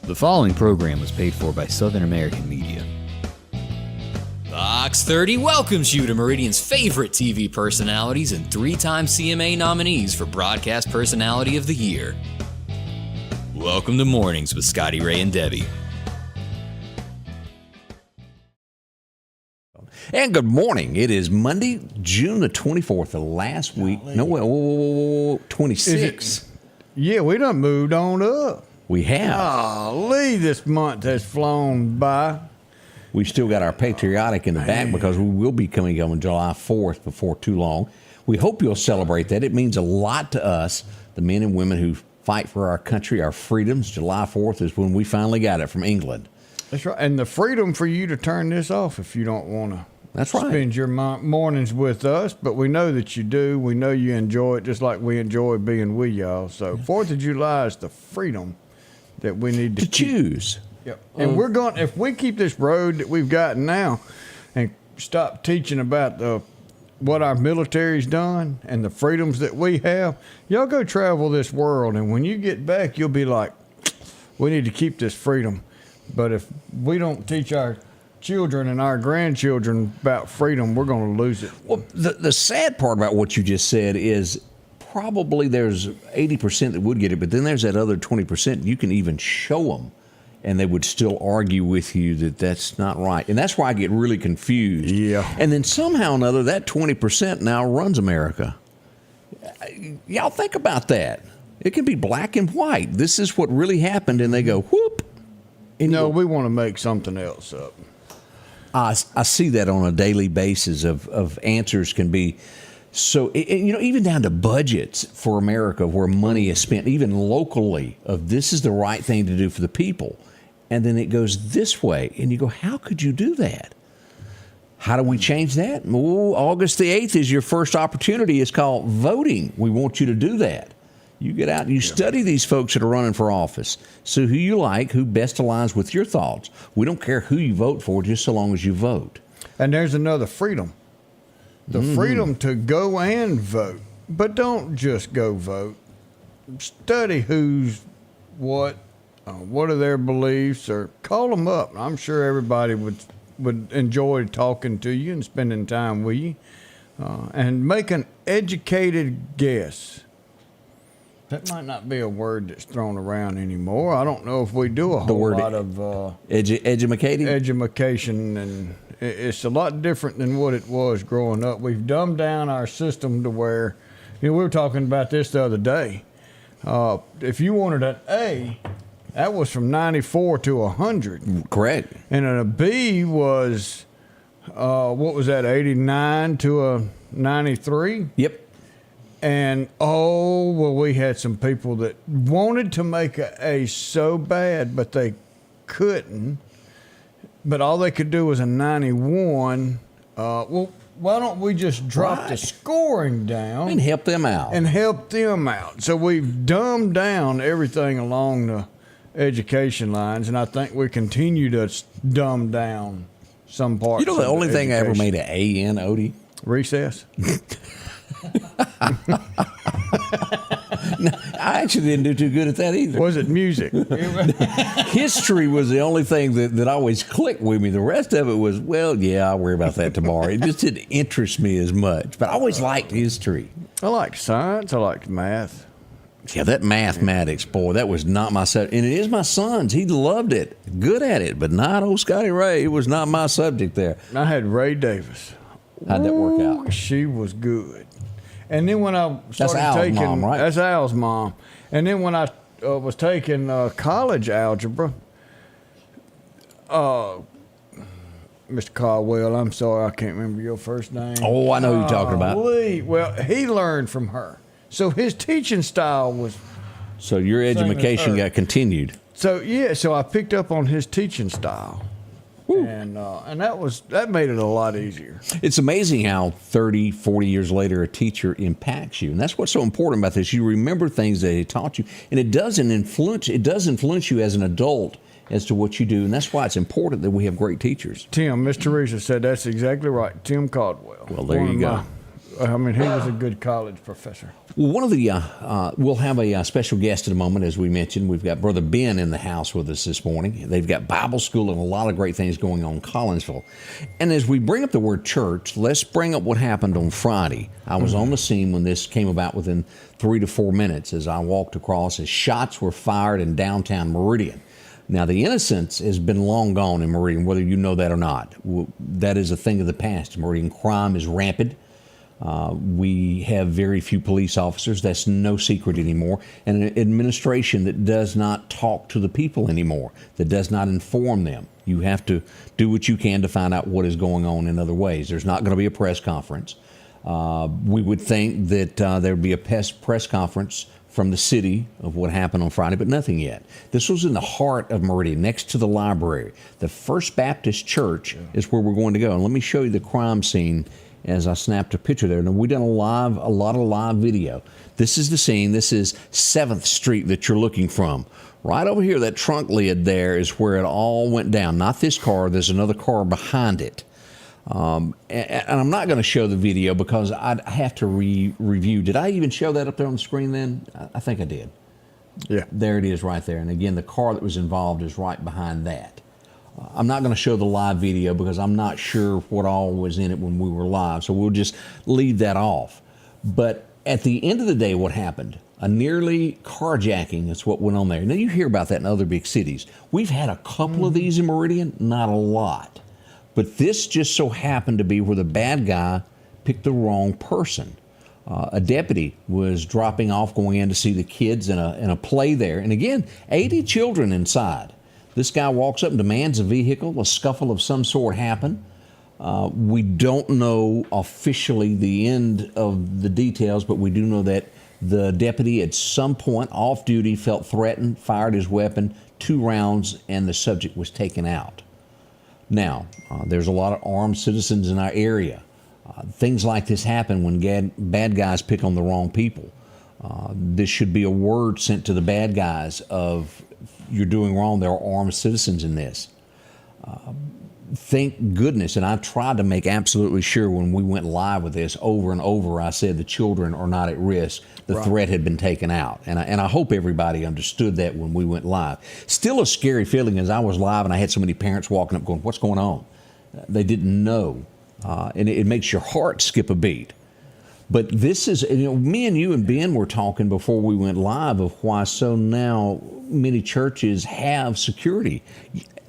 The following program was paid for by Southern American Media. Fox 30 welcomes you to Meridian's favorite TV personalities and 3-time CMA nominees for Broadcast Personality of the Year. Welcome to Mornings with Scotty Ray and Debbie. And good morning. It is Monday, June the 24th, the last week. No, wait, 26. Yeah, we done moved on up. We have. Golly, this month has flown by. We've still got our patriotic in the back because we will be coming on July 4th before too long. We hope you'll celebrate that. It means a lot to us, the men and women who fight for our country, our freedoms. July 4th is when we finally got it from England. That's right. And the freedom for you to turn this off if you don't want to. That's right. Spend your mornings with us, but we know that you do. We know you enjoy it just like we enjoy being with y'all. So 4th of July is the freedom that we need to choose. Yep. And we're going, if we keep this road that we've got now and stop teaching about what our military's done and the freedoms that we have, y'all go travel this world. And when you get back, you'll be like, we need to keep this freedom. But if we don't teach our children and our grandchildren about freedom, we're going to lose it. Well, the sad part about what you just said is probably there's 80% that would get it, but then there's that other 20% you can even show them, and they would still argue with you that that's not right. And that's why I get really confused. Yeah. And then somehow or another, that 20% now runs America. Y'all think about that. It can be black and white. This is what really happened, and they go, whoop. And No, we want to make something else up. I see that on a daily basis of answers can be so, even down to budgets for America where money is spent, even locally, of this is the right thing to do for the people. And then it goes this way. And you go, how could you do that? How do we change that? Well, August the 8th is your first opportunity. It's called voting. We want you to do that. You get out and you study these folks that are running for office. See who you like, who best aligns with your thoughts. We don't care who you vote for, just so long as you vote. And there's another freedom. The freedom to go and vote. But don't just go vote. Study who's what are their beliefs, or call them up. I'm sure everybody would enjoy talking to you and spending time with you. And make an educated guess. That might not be a word that's thrown around anymore. I don't know if we do a whole lot of edumacation, and it's a lot different than what it was growing up. We've dumbed down our system to where, we were talking about this the other day. If you wanted an A, that was from 94 to 100. Correct. And a B was, what was that, 89 to a 93? Yep. And, we had some people that wanted to make an A so bad, but they couldn't. But all they could do was a 91. Why don't we just drop the scoring down? And help them out. So we've dumbed down everything along the education lines, and I think we continue to dumb down some parts. The only thing I ever made an A in, Odie? Recess. No, I actually didn't do too good at that either. Was it music? History was the only thing that always clicked with me. The rest of it was, I'll worry about that tomorrow. It just didn't interest me as much. But I always liked history. I liked science. I liked math. Yeah, that mathematics, boy, that was not my subject. And it is my son's. He loved it. Good at it, but not old Scotty Ray. It was not my subject there. I had Ray Davis. How'd that work out? She was good. And then when I started that's Al's taking, mom, right? That's Al's mom. And then when I was taking college algebra, Mr. Caldwell, I'm sorry, I can't remember your first name. Oh, I know who you're talking about. Well, he learned from her. So his teaching style was... So your education got continued. So I picked up on his teaching style. Woo. And that made it a lot easier. It's amazing how 30, 40 years later a teacher impacts you. And that's what's so important about this. You remember things that they taught you, and it does influence you as an adult as to what you do. And that's why it's important that we have great teachers. Miss Teresa said that's exactly right. Tim Caldwell. Well, there you go. I mean, he was a good college professor. Well, one of the we'll have a special guest in a moment, as we mentioned. We've got Brother Ben in the house with us this morning. They've got Bible school and a lot of great things going on in Collinsville. And as we bring up the word church, let's bring up what happened on Friday. I was on the scene when this came about within 3 to 4 minutes as I walked across as shots were fired in downtown Meridian. Now, the innocence has been long gone in Meridian, whether you know that or not. That is a thing of the past. Meridian crime is rampant. We have very few police officers. That's no secret anymore. And an administration that does not talk to the people anymore, that does not inform them. You have to do what you can to find out what is going on in other ways. There's not going to be a press conference. We would think that there would be a press conference from the city of what happened on Friday, but nothing yet. This was in the heart of Meridian, next to the library. The First Baptist Church is where we're going to go. And let me show you the crime scene as I snapped a picture there. Now, we've done a lot of live video. This is the scene. This is 7th Street that you're looking from. Right over here, that trunk lid there is where it all went down. Not this car. There's another car behind it. And I'm not going to show the video because I'd have to review. Did I even show that up there on the screen then? I think I did. Yeah. There it is right there. And again, the car that was involved is right behind that. I'm not going to show the live video because I'm not sure what all was in it when we were live. So we'll just leave that off. But at the end of the day, what happened? A nearly carjacking, that's what went on there. Now, you hear about that in other big cities. We've had a couple of these in Meridian, not a lot. But this just so happened to be where the bad guy picked the wrong person. A deputy was dropping off, going in to see the kids in a play there. And again, 80 children inside. This guy walks up and demands a vehicle. A scuffle of some sort happened. We don't know officially the end of the details, but we do know that the deputy at some point off duty felt threatened, fired his weapon, 2 rounds, and the subject was taken out. Now, there's a lot of armed citizens in our area. Things like this happen when bad guys pick on the wrong people. This should be a word sent to the bad guys of, you're doing wrong, there are armed citizens in this. Thank goodness, and I tried to make absolutely sure when we went live with this over and over, I said the children are not at risk. The threat had been taken out. And I hope everybody understood that when we went live. Still a scary feeling as I was live and I had so many parents walking up going, what's going on? They didn't know. And it makes your heart skip a beat. But this is, me and you and Ben were talking before we went live of why so now many churches have security.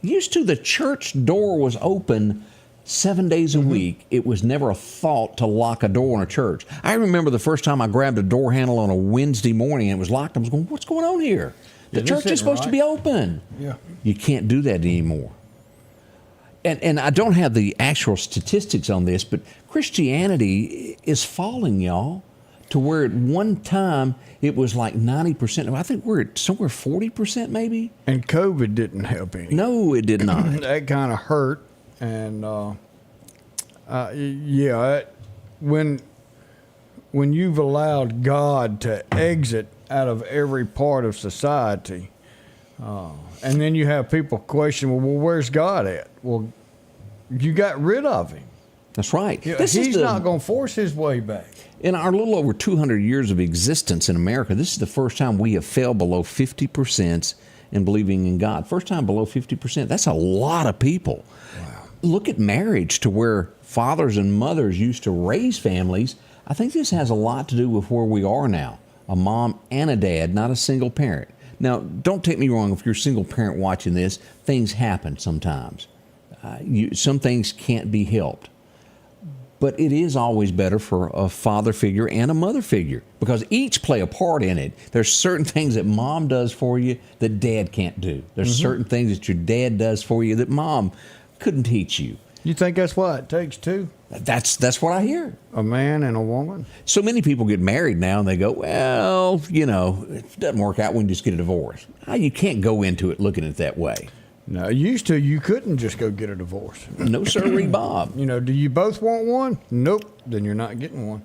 Used to, the church door was open 7 days a week. It was never a thought to lock a door in a church. I remember the first time I grabbed a door handle on a Wednesday morning and it was locked. I was going, what's going on here? The church is supposed to be open. Yeah. You can't do that anymore. And I don't have the actual statistics on this, but Christianity is falling, y'all, to where at one time it was like 90%. I think we're at somewhere 40% maybe. And COVID didn't help any. No, it did not. That kind of hurt. And when you've allowed God to exit out of every part of society, and then you have people question, well, where's God at? Well, you got rid of him. That's right. He's not going to force his way back. In our little over 200 years of existence in America, this is the first time we have fell below 50% in believing in God. First time below 50%. That's a lot of people. Wow. Look at marriage to where fathers and mothers used to raise families. I think this has a lot to do with where we are now. A mom and a dad, not a single parent. Now, don't take me wrong. If you're a single parent watching this, things happen sometimes. Some things can't be helped. But it is always better for a father figure and a mother figure because each play a part in it. There's certain things that mom does for you that dad can't do. There's certain things that your dad does for you that mom couldn't teach you. You think that's what it takes two? That's what I hear. A man and a woman? So many people get married now and they go, well, if it doesn't work out, we can just get a divorce. You can't go into it looking at it that way. No, used to, you couldn't just go get a divorce. No, sirree, Bob. Do you both want one? Nope. Then you're not getting one.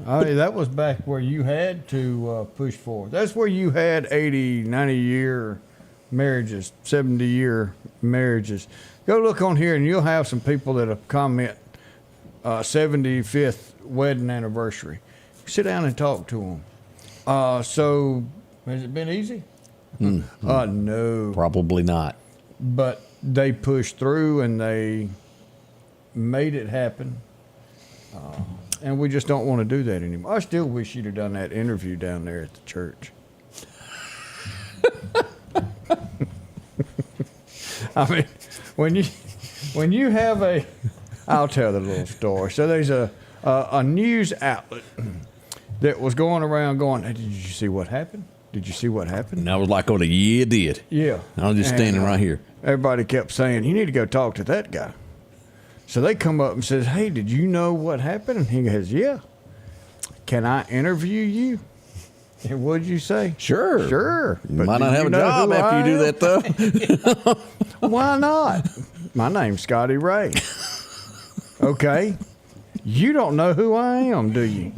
That was back where you had to push forward. That's where you had 80, 90-year marriages, 70-year marriages. Go look on here and you'll have some people that'll comment 75th wedding anniversary. Sit down and talk to them. So, has it been easy? No. Probably not. But they pushed through and they made it happen. And we just don't want to do that anymore. I still wish you'd have done that interview down there at the church. I mean, when you have I'll tell the little story. So there's a news outlet that was going around going, hey, did you see what happened? Did you see what happened? And I was like, oh, yeah, it did. Yeah. I was just standing right here. Everybody kept saying, you need to go talk to that guy. So they come up and says, hey, did you know what happened? And he goes, yeah. Can I interview you? And what'd you say? Sure. Sure. You might not have a job after you do that, though. Why not? My name's Scotty Ray. Okay. You don't know who I am, do you?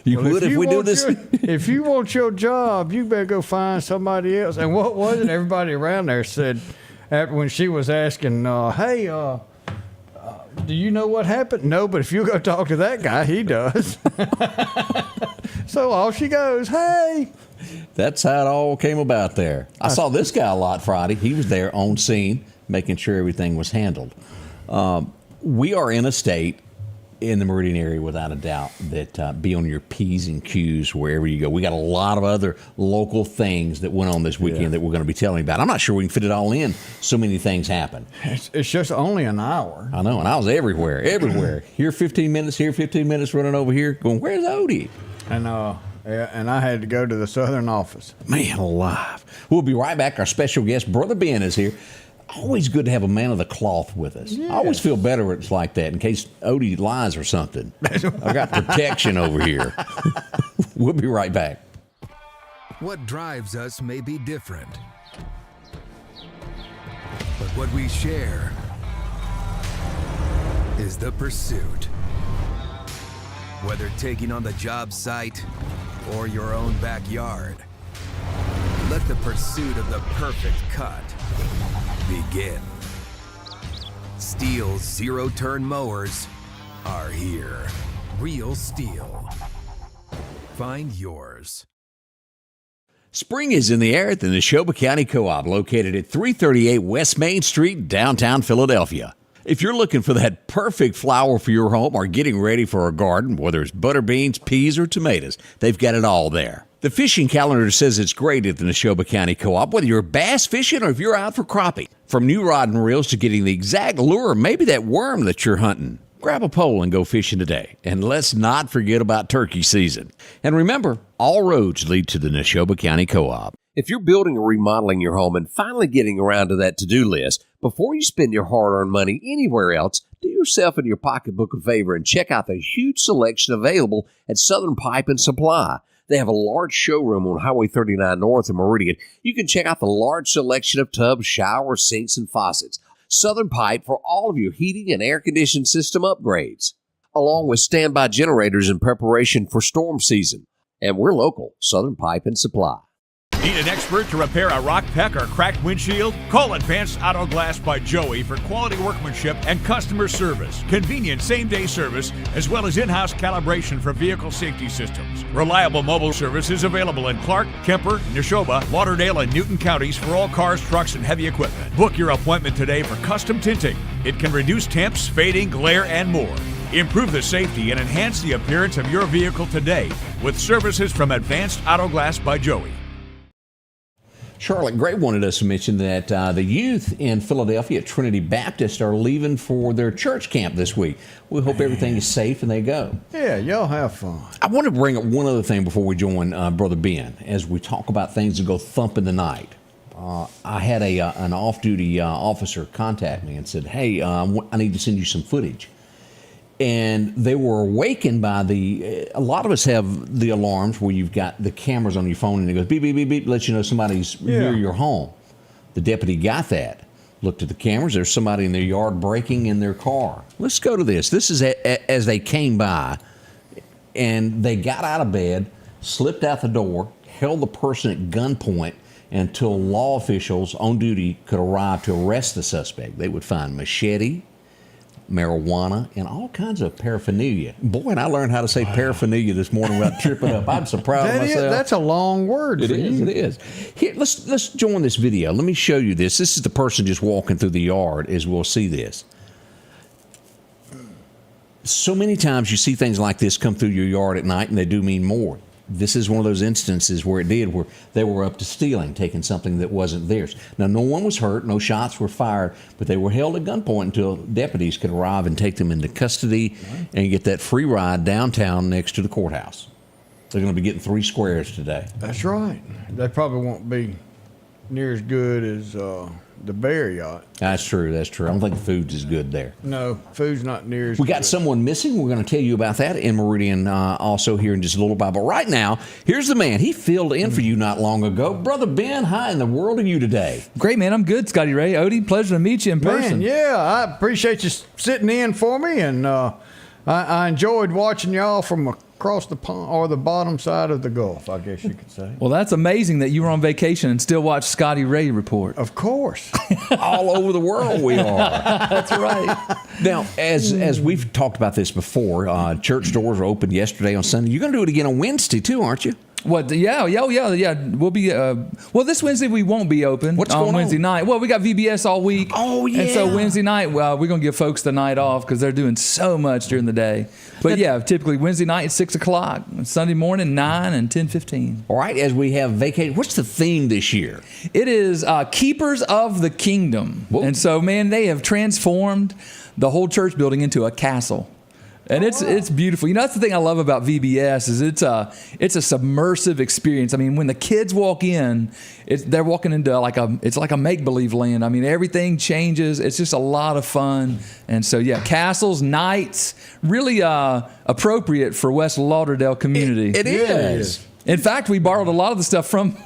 You would if we do this. If you want your job, you better go find somebody else. And what was it? Everybody around there said, after when she was asking, hey, do you know what happened? No, but if you go talk to that guy, he does. So off she goes, hey. That's how it all came about there. I saw this guy a lot Friday. He was there on scene, making sure everything was handled. We are in a state in the Meridian area, without a doubt, that be on your P's and Q's wherever you go. We got a lot of other local things that went on this weekend that we're going to be telling you about. I'm not sure we can fit it all in. So many things happen. It's just only an hour. I know, and I was everywhere. Here 15 minutes, here 15 minutes, running over here, going, where's Odie? And I had to go to the southern office. Man alive. We'll be right back. Our special guest, Brother Ben, is here. Always good to have a man of the cloth with us. Yes. I always feel better when it's like that in case Odie lies or something. I got protection over here. We'll be right back. What drives us may be different, but what we share is the pursuit. Whether taking on the job site or your own backyard, let the pursuit of the perfect cut begin. Steel's zero-turn mowers are here. Real Steel. Find yours. Spring is in the air at the Neshoba County Co-op, located at 338 West Main Street, downtown Philadelphia. If you're looking for that perfect flower for your home or getting ready for a garden, whether it's butter beans, peas, or tomatoes, they've got it all there. The fishing calendar says it's great at the Neshoba County Co-op, whether you're bass fishing or if you're out for crappie. From new rod and reels to getting the exact lure, maybe that worm that you're hunting. Grab a pole and go fishing today. And let's not forget about turkey season. And remember, all roads lead to the Neshoba County Co-op. If you're building or remodeling your home and finally getting around to that to-do list, before you spend your hard-earned money anywhere else, do yourself and your pocketbook a favor and check out the huge selection available at Southern Pipe and Supply. They have a large showroom on Highway 39 North in Meridian. You can check out the large selection of tubs, showers, sinks, and faucets. Southern Pipe for all of your heating and air conditioning system upgrades, along with standby generators in preparation for storm season. And we're local, Southern Pipe and Supply. Need an expert to repair a rock peck or cracked windshield? Call Advanced Auto Glass by Joey for quality workmanship and customer service. Convenient same-day service, as well as in-house calibration for vehicle safety systems. Reliable mobile service is available in Clark, Kemper, Neshoba, Lauderdale, and Newton counties for all cars, trucks, and heavy equipment. Book your appointment today for custom tinting. It can reduce temps, fading, glare, and more. Improve the safety and enhance the appearance of your vehicle today with services from Advanced Auto Glass by Joey. Charlotte Gray wanted us to mention that the youth in Philadelphia at Trinity Baptist are leaving for their church camp this week. We hope everything is safe and they go. Yeah, y'all have fun. I want to bring up one other thing before we join Brother Ben as we talk about things that go thump in the night. I had an off-duty officer contact me and said, hey, I need to send you some footage. And they were awakened by a lot of us have the alarms where you've got the cameras on your phone and it goes beep, beep, beep, beep, lets you know somebody's near your home. The deputy got that, looked at the cameras, there's somebody in their yard breaking in their car. Let's go to this. This is as they came by and they got out of bed, slipped out the door, held the person at gunpoint until law officials on duty could arrive to arrest the suspect. They would find machete, marijuana, and all kinds of paraphernalia. Boy, and I learned how to say paraphernalia this morning without tripping up. I'm so proud of myself. That's a long word. It is. You. It is. Here, let's join this video. Let me show you this. This is the person just walking through the yard as we'll see this. So many times you see things like this come through your yard at night, and they do mean more. This is one of those instances where they were up to stealing, taking something that wasn't theirs. Now, no one was hurt, no shots were fired, but they were held at gunpoint until deputies could arrive and take them into custody and get that free ride downtown next to the courthouse. They're going to be getting 3 squares today. That's right. They probably won't be near as good as the Bear Yacht. That's true. That's true. I don't think the food's as good there. No, food's not near as We good. got someone missing. We're going to tell you about that in Meridian also here in just a little while. But right now, here's the man. He filled in for you not long ago. Brother Ben, how in the world are you today? Great, man. I'm good, Scotty Ray. Odie, pleasure to meet you in person. Man, yeah, I appreciate you sitting in for me, and I enjoyed watching y'all from across the pond, or the bottom side of the Gulf, I guess you could say. Well, that's amazing that you were on vacation and still watch Scotty Ray Report. Of course. All over the world we are. That's right. Now, as we've talked about this before, church doors were open yesterday on Sunday. You're going to do it again on Wednesday too, aren't you? What? Yeah. We'll be. Well, this Wednesday we won't be open. What's on going Wednesday on? night? Well, we got VBS all week. Oh, yeah. And so Wednesday night, we're going to give folks the night off because they're doing so much during the day. But yeah, typically Wednesday night at 6 o'clock, Sunday morning 9 and 10:15. All right, as we have vacated, what's the theme this year? It is Keepers of the Kingdom. Whoa. And so, man, they have transformed the whole church building into a castle. And it's beautiful. You know, that's the thing I love about VBS is it's a submersive experience. I mean, when the kids walk in, they're walking into like a make-believe land. I mean, everything changes. It's just a lot of fun. And so, yeah, castles, nights, really appropriate for West Lauderdale community. It is. In fact, we borrowed a lot of the stuff from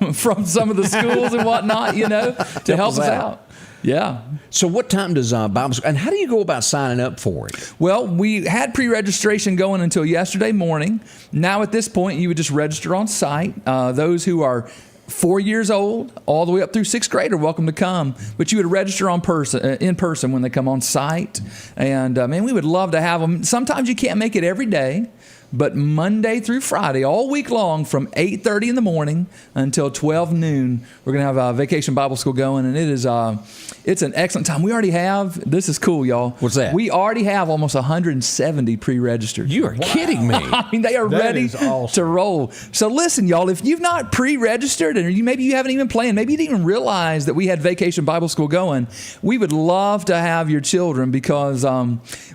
some of the schools and whatnot, you know, to help us out. Yeah. So what time does Bible school, and how do you go about signing up for it? Well, we had pre-registration going until yesterday morning. Now at this point, you would just register on site. Those who are 4 years old all the way up through 6th grade are welcome to come, but you would register in person when they come on site. And man, we would love to have them. Sometimes you can't make it every day, but Monday through Friday, all week long, from 8:30 in the morning until 12 noon, we're going to have a Vacation Bible School going, and it's an excellent time. We already have, this is cool, y'all. What's that? We already have almost 170 pre-registered. You are kidding me. I mean, they are ready to roll. So listen, y'all, if you've not pre-registered, and maybe you haven't even planned, maybe you didn't even realize that we had Vacation Bible School going, we would love to have your children because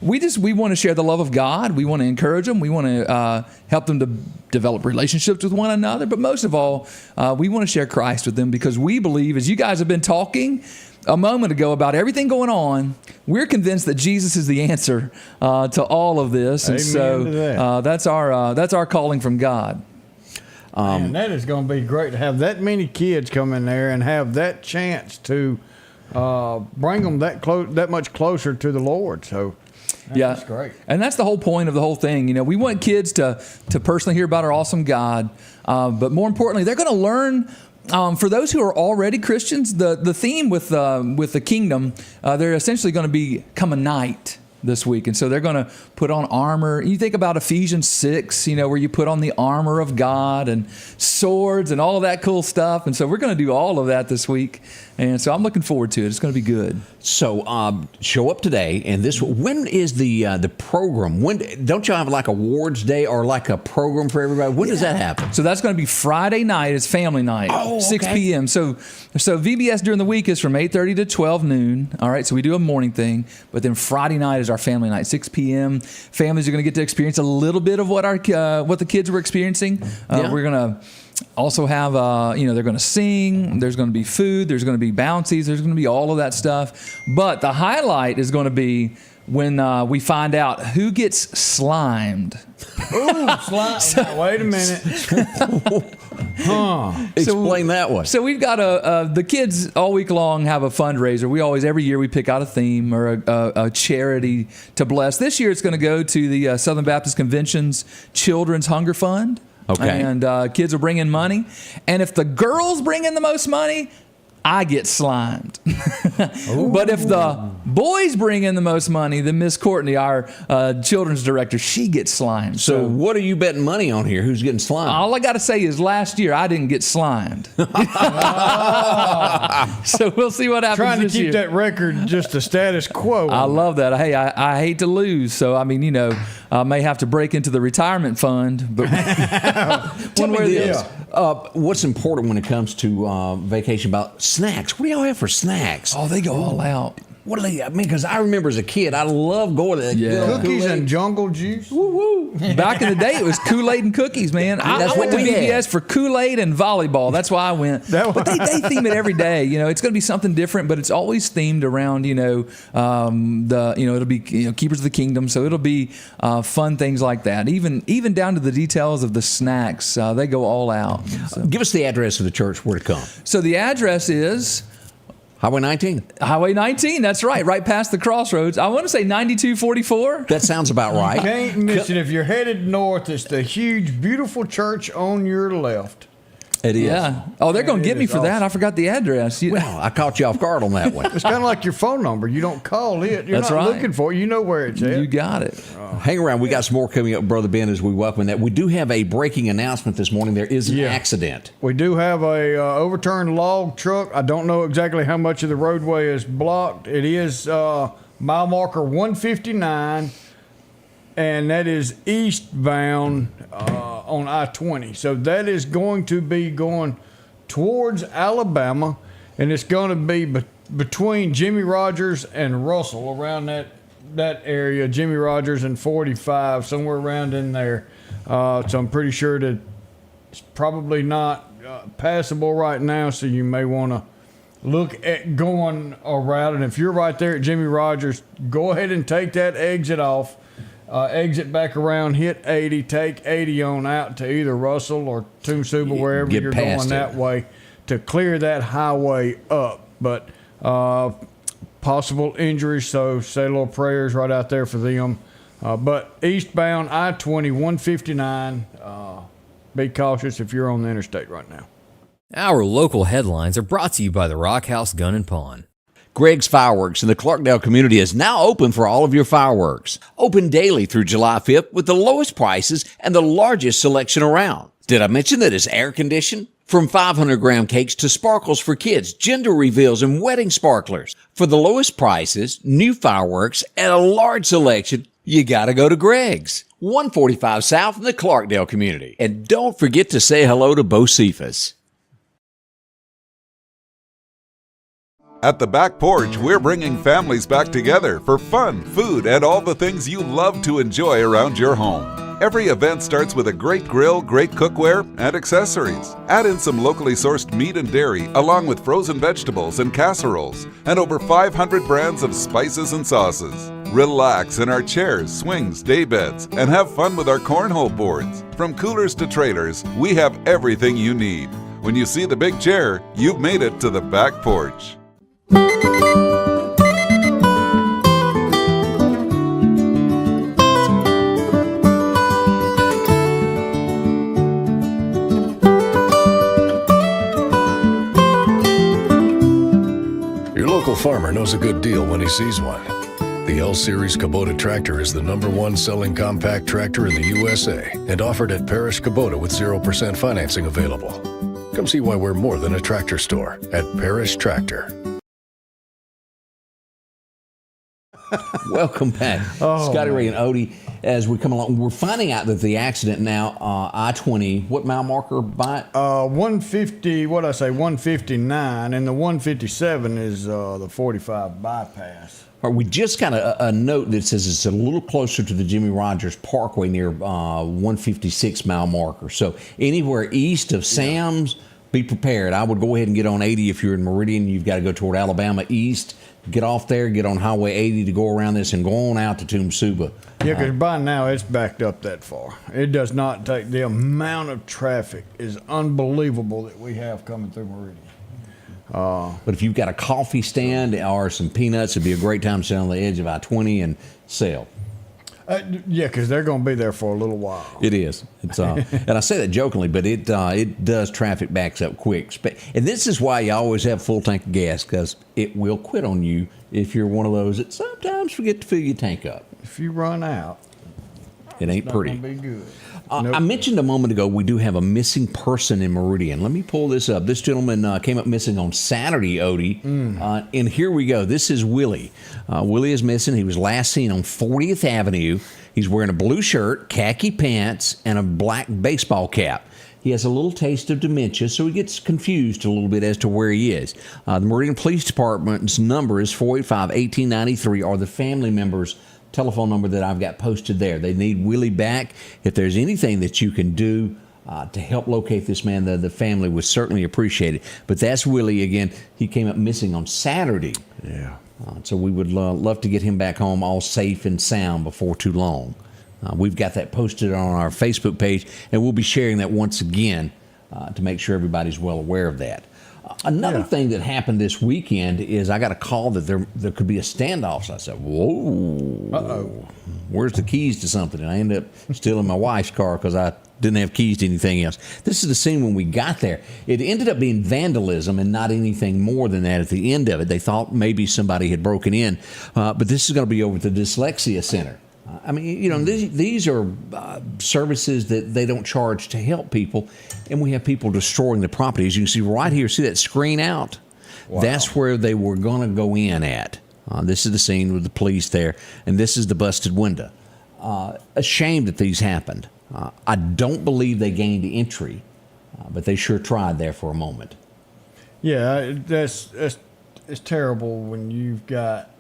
we want to share the love of God. We want to encourage them. We want to help them to develop relationships with one another. But most of all, we want to share Christ with them because we believe, as you guys have been talking a moment ago about everything going on, we're convinced that Jesus is the answer to all of this. And Amen to that. that's our calling from God. Man, that is going to be great to have that many kids come in there and have that chance to bring them that much closer to the Lord. So that's great. And that's the whole point of the whole thing. You know, we want kids to personally hear about our awesome God, but more importantly, they're going to learn. For those who are already Christians, the theme with the kingdom, they're essentially going to become a knight this week. And so they're going to put on armor. You think about Ephesians 6, where you put on the armor of God and swords and all of that cool stuff. And so we're going to do all of that this week. And so I'm looking forward to it. It's going to be good. So show up today. And when is the program? Don't y'all have like awards day or like a program for everybody? When does that happen? So that's going to be Friday night. It's family night, 6 p.m. So VBS during the week is from 8:30 to 12 noon. All right. So we do a morning thing, but then Friday night is our family night, 6 p.m. Families are going to get to experience a little bit of what the kids were experiencing. We're going to also have, they're going to sing. There's going to be food. There's going to be bouncies. There's going to be all of that stuff. But the highlight is going to be when we find out who gets slimed. Ooh, slime. Wait a minute. Explain that one. So we've got the kids all week long have a fundraiser. Every year we pick out a theme or a charity to bless. This year it's going to go to the Southern Baptist Convention's Children's Hunger Fund. Okay. And kids will bring in money. And if the girls bring in the most money, I get slimed. But if the boys bring in the most money, then Miss Courtney, our children's director, she gets slimed. So what are you betting money on here? Who's getting slimed? All I got to say is last year I didn't get slimed. So we'll see what happens Trying to this keep year. that record just a status quo. I love that. Hey, I hate to lose. So, I mean, I may have to break into the retirement fund. But Tell me this. What's important when it comes to vacation about snacks? What do y'all have for snacks? Oh, they go all out. What do they? I mean, because I remember as a kid, I loved going to the Cookies and jungle juice. Woo woo! Back in the day, it was Kool-Aid and cookies, man. I went to VBS for Kool-Aid and volleyball. That's why I went. But they theme it every day. It's going to be something different, but it's always themed around it'll be Keepers of the Kingdom, so it'll be fun things like that. Even down to the details of the snacks, they go all out. So. Give us the address of the church where to come. So the address is Highway 19. Highway 19, that's right past the crossroads. I want to say 9244. That sounds about right. Can't miss it. If you're headed north, it's the huge, beautiful church on your left. It is. Yeah. Oh, they're going to get me for that. I forgot the address. Well, I caught you off guard on that one. It's kind of like your phone number. You don't call it. You're That's not right. looking for it. You know where it's at. You got it. Hang around. We got some more coming up, Brother Ben, as we welcome that. We do have a breaking announcement this morning. There is an accident. We do have a overturned log truck. I don't know exactly how much of the roadway is blocked. It is mile marker 159, and that is eastbound on I-20. So that is going to be going towards Alabama, and it's going to be between Jimmy Rogers and Russell, around that area, Jimmy Rogers and 45, somewhere around in there. So I'm pretty sure that it's probably not passable right now, so you may want to look at going around. And if you're right there at Jimmy Rogers, go ahead and take that exit off. Exit back around, hit 80, take 80 on out to either Russell or Toomsuba, wherever you're going that way, to clear that highway up. But possible injuries, so say a little prayers right out there for them. But eastbound I-20, 159, be cautious if you're on the interstate right now. Our local headlines are brought to you by the Rock House Gun and Pawn. Greg's Fireworks in the Clarkdale community is now open for all of your fireworks. Open daily through July 5th with the lowest prices and the largest selection around. Did I mention that it's air conditioned? From 500-gram cakes to sparkles for kids, gender reveals, and wedding sparklers. For the lowest prices, new fireworks, and a large selection, you gotta go to Greg's. 145 South in the Clarkdale community. And don't forget to say hello to Bo Cephas. At the Back Porch, we're bringing families back together for fun, food, and all the things you love to enjoy around your home. Every event starts with a great grill, great cookware, and accessories. Add in some locally sourced meat and dairy, along with frozen vegetables and casseroles, and over 500 brands of spices and sauces. Relax in our chairs, swings, day beds, and have fun with our cornhole boards. From coolers to trailers, we have everything you need. When you see the big chair, you've made it to the Back Porch. Your local farmer knows a good deal when he sees one. The L-Series Kubota tractor is the #1 selling compact tractor in the USA and offered at Parish Kubota with 0% financing available. Come see why we're more than a tractor store at Parish Tractor. Welcome back, Scotty Ray and Odie. As we come along, we're finding out that the accident now, I-20, what mile marker by it? 150, 159, and the 157 is the 45 bypass. All right, we just got a note that says it's a little closer to the Jimmy Rogers Parkway near 156 mile marker. So anywhere east of Sam's, be prepared. I would go ahead and get on 80 if you're in Meridian. You've got to go toward Alabama east. Get off there, get on Highway 80 to go around this and go on out to Toomsuba. Yeah, because by now it's backed up that far. It does not take, the amount of traffic is unbelievable that we have coming through Meridian. But if you've got a coffee stand or some peanuts, it'd be a great time to sit on the edge of I-20 and sell. Yeah, because they're going to be there for a little while. It is. It's and I say that jokingly, but it does. Traffic backs up quick, and this is why you always have a full tank of gas, because it will quit on you if you're one of those that sometimes forget to fill your tank up. If you run out, it ain't it's pretty. not going to be good. Nope. I mentioned a moment ago we do have a missing person in Meridian. Let me pull this up. This gentleman came up missing on Saturday, Odie. And here we go. This is Willie. Willie is missing. He was last seen on 40th Avenue. He's wearing a blue shirt, khaki pants, and a black baseball cap. He has a little taste of dementia, so he gets confused a little bit as to where he is. The Meridian Police Department's number is 485-1893, or the family members' telephone number that I've got posted there. They need Willie back. If there's anything that you can do to help locate this man, the family would certainly appreciate it. But that's Willie again. He came up missing on Saturday. Yeah. So we would love to get him back home all safe and sound before too long. We've got that posted on our Facebook page, and we'll be sharing that once again to make sure everybody's well aware of that. Another thing that happened this weekend is I got a call that there could be a standoff. So I said, whoa. Uh-oh. Where's the keys to something? And I ended up stealing my wife's car because I didn't have keys to anything else. This is the scene when we got there. It ended up being vandalism and not anything more than that at the end of it. They thought maybe somebody had broken in. But this is going to be over at the Dyslexia Center. I mean, you know, these are services that they don't charge to help people, and we have people destroying the property. As you can see right here, see that screen out? Wow. That's where they were going to go in at. This is the scene with the police there, and this is the busted window. A shame that these happened. I don't believe they gained entry, but they sure tried there for a moment. Yeah, it's terrible when you've got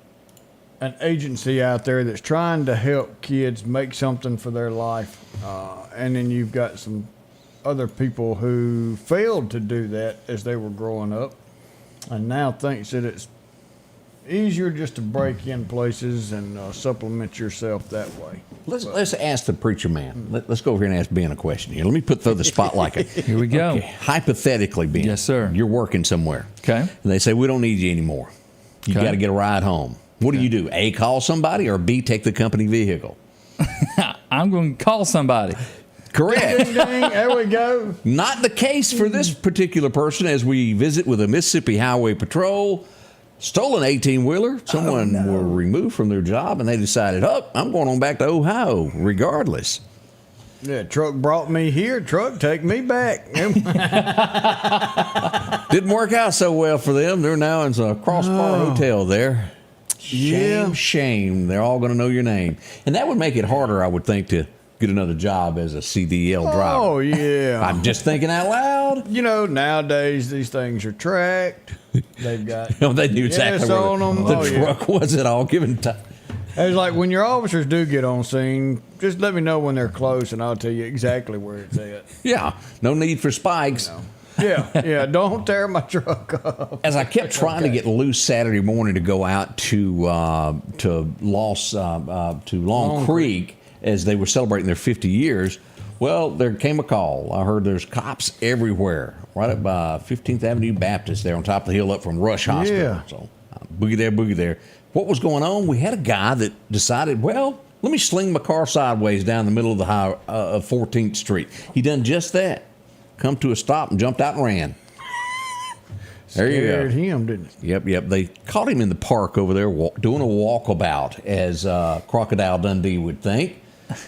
an agency out there that's trying to help kids make something for their life, and then you've got some other people who failed to do that as they were growing up, and now thinks that it's easier just to break in places and supplement yourself that way. Let's ask the preacher man. Let's go over here and ask Ben a question here. Let me throw the spotlight. Here we go. Okay. Hypothetically, Ben. Yes, sir. You're working somewhere. Okay. And they say, we don't need you anymore. You got to get a ride home. What do you do? A, call somebody, or B, take the company vehicle? I'm going to call somebody. Correct. Ding, ding, there we go. Not the case for this particular person as we visit with a Mississippi Highway Patrol. Stolen 18-wheeler. Someone were removed from their job, and they decided, I'm going on back to Ohio regardless. Yeah, truck brought me here. Truck, take me back. Didn't work out so well for them. They're now in a Crossbar Hotel there. Shame. They're all going to know your name. And that would make it harder, I would think, to get another job as a CDL driver. Oh, yeah. I'm just thinking out loud. You know, nowadays these things are tracked. They've got they knew exactly where on them. the truck was at all given time. It's like when your officers do get on scene, just let me know when they're close, and I'll tell you exactly where it's at. Yeah, no need for spikes. Yeah, don't tear my truck up. As I kept trying to get loose Saturday morning to go out to Long Creek as they were celebrating their 50 years, well, there came a call. I heard there's cops everywhere, right up by 15th Avenue Baptist there on top of the hill up from Rush Hospital. Yeah. So boogie there. What was going on? We had a guy that decided, well, let me sling my car sideways down the middle of the 14th Street. He done just that. Come to a stop and jumped out and ran. There you go. Scared him, didn't it? Yep. They caught him in the park over there doing a walkabout, as Crocodile Dundee would think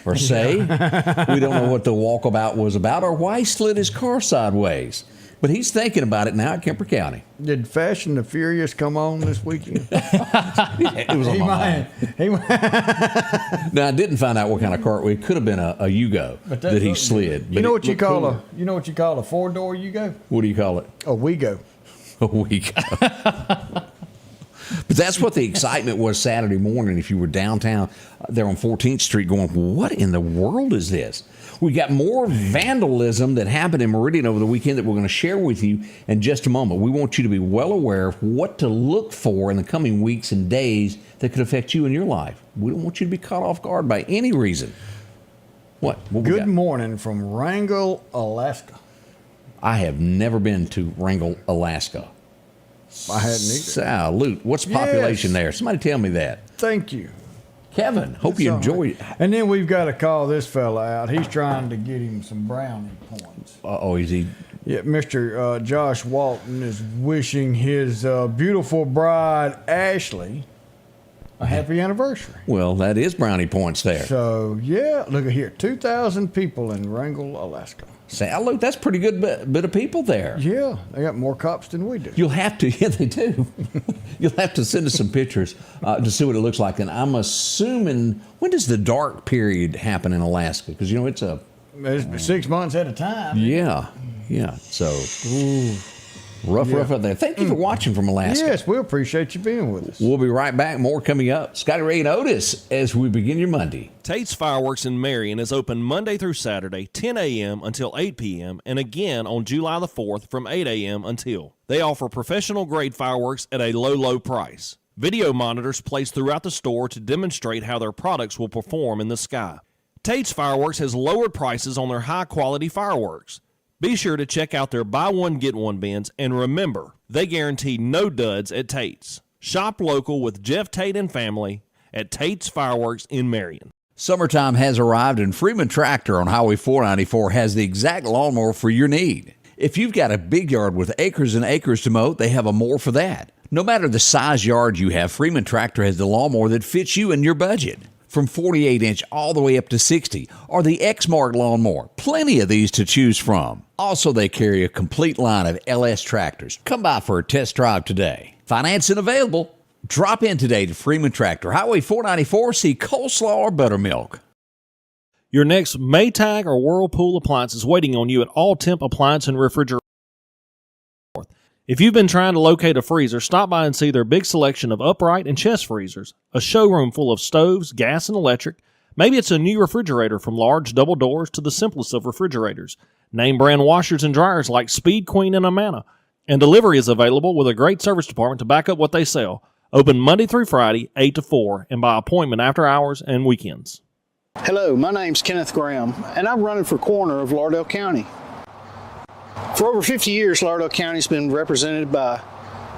or say. We don't know what the walkabout was about or why he slid his car sideways. But he's thinking about it now at Kemper County. Did Fast and the Furious come on this weekend? It was on my mind. Now, I didn't find out what kind of car. It could have been a Yugo that he slid. You know what you call a 4-door Yugo? What do you call it? A Wego. A Wego. But that's what the excitement was Saturday morning. If you were downtown there on 14th Street going, what in the world is this? We got more vandalism that happened in Meridian over the weekend that we're going to share with you in just a moment. We want you to be well aware of what to look for in the coming weeks and days that could affect you in your life. We don't want you to be caught off guard by any reason. What Good morning from Wrangell, Alaska. I have never been to Wrangell, Alaska. I hadn't either. Salute. What's the population there? Somebody tell me that. Thank you. Kevin, hope you enjoyed it. And then we've got to call this fella out. He's trying to get him some brownie points. Uh-oh, is he? Yeah, Mr. Josh Walton is wishing his beautiful bride, Ashley, a happy anniversary. Well, that is brownie points there. So, yeah, look at here. 2,000 people in Wrangell, Alaska. Look, that's a pretty good bit of people there. Yeah, they got more cops than we do. You'll have to, yeah, they do. You'll have to send us some pictures to see what it looks like. And I'm assuming, when does the dark period happen in Alaska? Because, It's 6 months at a time. Yeah. So, rough out there. Thank you for watching from Alaska. Yes, we appreciate you being with us. We'll be right back. More coming up. Scotty Ray and Otis as we begin your Monday. Tate's Fireworks in Marion is open Monday through Saturday, 10 a.m. until 8 p.m., and again on July the 4th from 8 a.m. until. They offer professional-grade fireworks at a low price. Video monitors placed throughout the store to demonstrate how their products will perform in the sky. Tate's Fireworks has lowered prices on their high-quality fireworks. Be sure to check out their buy one, get one bins, and remember, they guarantee no duds at Tate's. Shop local with Jeff Tate and family at Tate's Fireworks in Marion. Summertime has arrived, and Freeman Tractor on Highway 494 has the exact lawnmower for your need. If you've got a big yard with acres and acres to mow, they have a mower for that. No matter the size yard you have, Freeman Tractor has the lawnmower that fits you and your budget. From 48-inch all the way up to 60, or the X-Mark lawnmower. Plenty of these to choose from. Also, they carry a complete line of LS tractors. Come by for a test drive today. Financing available. Drop in today to Freeman Tractor, Highway 494, see coleslaw or buttermilk. Your next Maytag or Whirlpool appliance is waiting on you at All Temp Appliance and Refrigerator. If you've been trying to locate a freezer, stop by and see their big selection of upright and chest freezers, a showroom full of stoves, gas, and electric. Maybe it's a new refrigerator from large double doors to the simplest of refrigerators. Name brand washers and dryers like Speed Queen and Amana. And delivery is available with a great service department to back up what they sell. Open Monday through Friday, 8 to 4, and by appointment after hours and weekends. Hello, my name's Kenneth Graham, and I'm running for coroner of Lauderdale County. For over 50 years, Lauderdale County's been represented by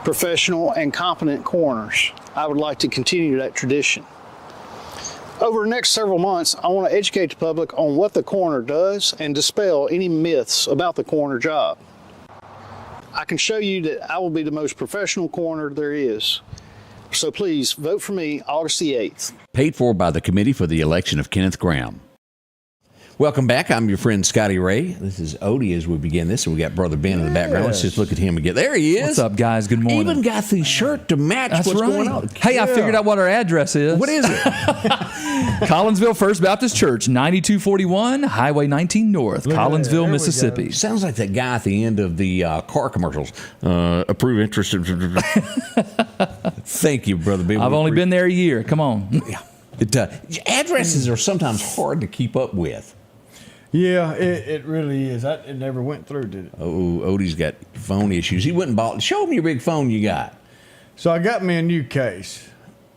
professional and competent coroners. I would like to continue that tradition. Over the next several months, I want to educate the public on what the coroner does and dispel any myths about the coroner job. I can show you that I will be the most professional coroner there is. So please vote for me August the 8th. Paid for by the Committee for the Election of Kenneth Graham. Welcome back. I'm your friend Scotty Ray. This is Odie as we begin this. And we got Brother Ben in the background. Let's just look at him again. There he is. What's up, guys? Good morning. Even got the shirt to match what's going on. Hey, I figured out what our address is. What is it? Collinsville First Baptist Church, 9241 Highway 19 North, Collinsville, Mississippi. Sounds like that guy at the end of the car commercials. Approve interest. Thank you, Brother Ben. I've only been there a year. Come on. Addresses are sometimes hard to keep up with. Yeah, it really is. It never went through, did it? Oh, Odie's got phone issues. He went and bought. Show him your big phone you got. So I got me a new case,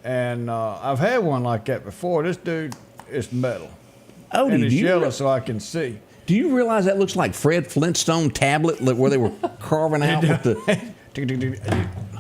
and I've had one like that before. This dude is metal. Odie, and it's yellow so I can see. Do you realize that looks like Fred Flintstone tablet where they were carving out with the...